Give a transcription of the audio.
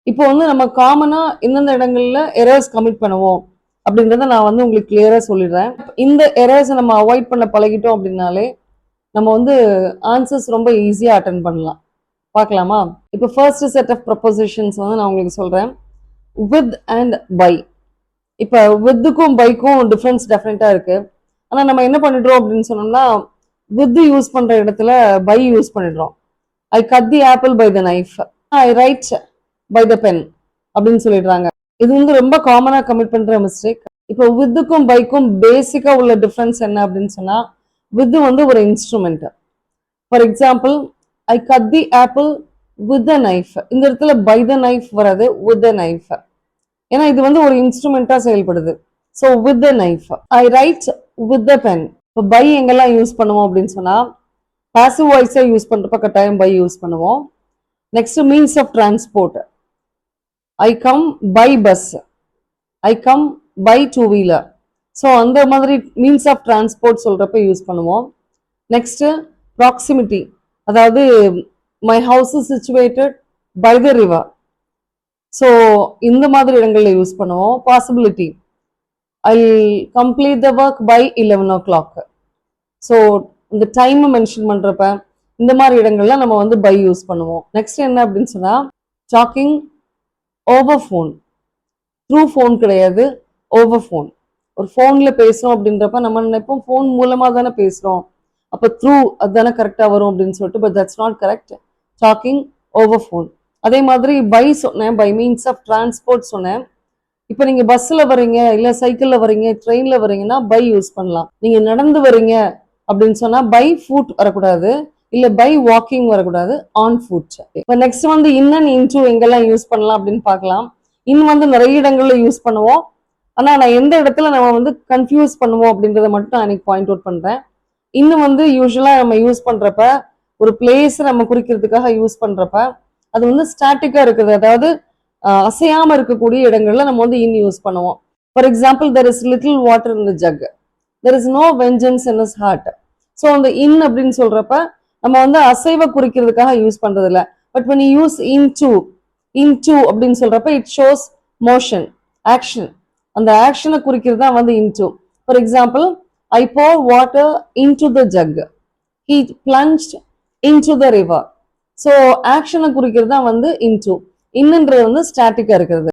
இப்போ வந்து நம்ம காமனா எந்தெந்த இடங்கள்ல எரர்ஸ் கமிட் பண்ணுவோம் அப்படின்றத நான் வந்து உங்களுக்கு கிளியரா சொல்லிடுறேன். இந்த எரர்ஸை நம்ம அவாய்ட் பண்ண பழகிட்டோம் அப்படின்னாலே நம்ம வந்து ஆன்சர்ஸ் ரொம்ப ஈஸியா அட்டன் பண்ணலாம். பார்க்கலாமா? இப்போ ஃபர்ஸ்ட் செட் ஆஃப் ப்ரொபோசிஷன்ஸ் வந்து நான் உங்களுக்கு சொல்றேன். With and by. இப்போ வித்துக்கும் பைக்கும் டிஃபரன்ஸ் டெஃபினட்டா இருக்கு. ஆனா நம்ம என்ன பண்ணிடுறோம் அப்படின்னு சொன்னோம்னா வித் யூஸ் பண்ற இடத்துல பை யூஸ் பண்ணிடுறோம். I cut the apple by the knife, I write by the pen அப்படின்னு சொல்லிடுறாங்க. இது வந்து ரொம்ப காமனா கமிட் பண்ற மிஸ்டேக். இப்போ வித்துக்கும் பைக்கும் பேசிக்கா உள்ள டிஃபரன்ஸ் என்ன அப்படின்னு சொன்னா வித் வந்து ஒரு instrument. For example I cut the apple with the knife. இந்த இடத்துல பை த நைஃப் வராது, வித் த நைஃப். ஏன்னா இது வந்து ஒரு இன்ஸ்ட்ருமெண்டா செயல்படுது. So with the knife. I write with the pen. இப்போ பை எங்கெல்லாம் யூஸ் பண்ணுவோம் அப்படின்னு சொன்னா பாசிவ் வாய்ஸா யூஸ் பண்றப்ப கட்டாயம் பை யூஸ் பண்ணுவோம். Next means of transport. I come by bus, I come by two wheeler. So அந்த மாதிரி மீன்ஸ் ஆஃப் டிரான்ஸ்போர்ட் சொல்றப்ப யூஸ் பண்ணுவோம். நெக்ஸ்ட் ப்ராக்சிமிட்டி, அதாவது my house is situated by the river. So இந்த மாதிரி இடங்கள்ல யூஸ் பண்ணுவோம். Possibility, I complete the work by 11 o'clock. So இந்த டைம் மென்ஷன் பண்றப்ப இந்த மாதிரி இடங்கள்ல நம்ம வந்து பை யூஸ் பண்ணுவோம். நெக்ஸ்ட் என்ன அப்படின்னு சொன்னா talking over phone. Through phone கிடையாது, ஓவர் ஃபோன். ஒரு ஃபோன்ல பேசுறோம் அப்படின்றப்ப நம்ம நினைப்போம் ஃபோன் மூலமா தானே பேசுறோம், அப்போ த்ரூ அதுதானே கரெக்டா வரும் அப்படின்னு சொல்லிட்டு, but that's not correct. Talking over phone. அதே மாதிரி பை சொன்னேன், பை மீன்ஸ் ஆஃப் டிரான்ஸ்போர்ட் சொன்னேன். இப்போ நீங்க பஸ்ல வரீங்க, இல்ல சைக்கிள்ல வரீங்க, ட்ரெயின்ல வரீங்கன்னா பை யூஸ் பண்ணலாம். நீங்க நடந்து வரீங்க அப்படின்னு சொன்னா பை ஃபுட் வரக்கூடாது, இல்ல பை வாக்கிங் வரக்கூடாது, ஆன் ஃபுட். இப்போ நெக்ஸ்ட் வந்து இன் அண்ட் இன்டு எங்கெல்லாம் யூஸ் பண்ணலாம் அப்படின்னு பார்க்கலாம். இன் வந்து நிறைய இடங்கள்ல யூஸ் பண்ணுவோம். ஆனா நான் எந்த இடத்துல நம்ம வந்து கன்ஃபியூஸ் பண்ணுவோம் அப்படின்றத மட்டும் அன்னைக்கு பாயிண்ட் அவுட் பண்றேன். இன்னும் வந்து யூஸ்வலா நம்ம யூஸ் பண்றப்ப ஒரு பிளேஸ் நம்ம குறிக்கிறதுக்காக யூஸ் பண்றப்ப அது வந்து ஸ்டாட்டிக்கா இருக்குது, அதாவது அசையாம இருக்கக்கூடிய இடங்கள்ல நம்ம வந்து இன் யூஸ் பண்ணுவோம். For example there is little water in the jug, there is no vengeance in his heart. So அந்த இன் அப்படின்னு சொல்றப்ப நம்ம வந்து அசைவை குறிக்கிறதுக்காக யூஸ் பண்றது இல்லை. But when you use into அப்படின்னு சொல்றப்ப இட் ஷோஸ் மோஷன், ஆக்ஷன். அந்த ஆக்ஷனை குறிக்கிறது தான் வந்து into. For example I pour water into the jug, he plunged into the river. So ஆக்ஷனை குறிக்கிறது தான் வந்து into. இன்னுன்றது வந்து ஸ்டாட்டிக்கா இருக்கிறது.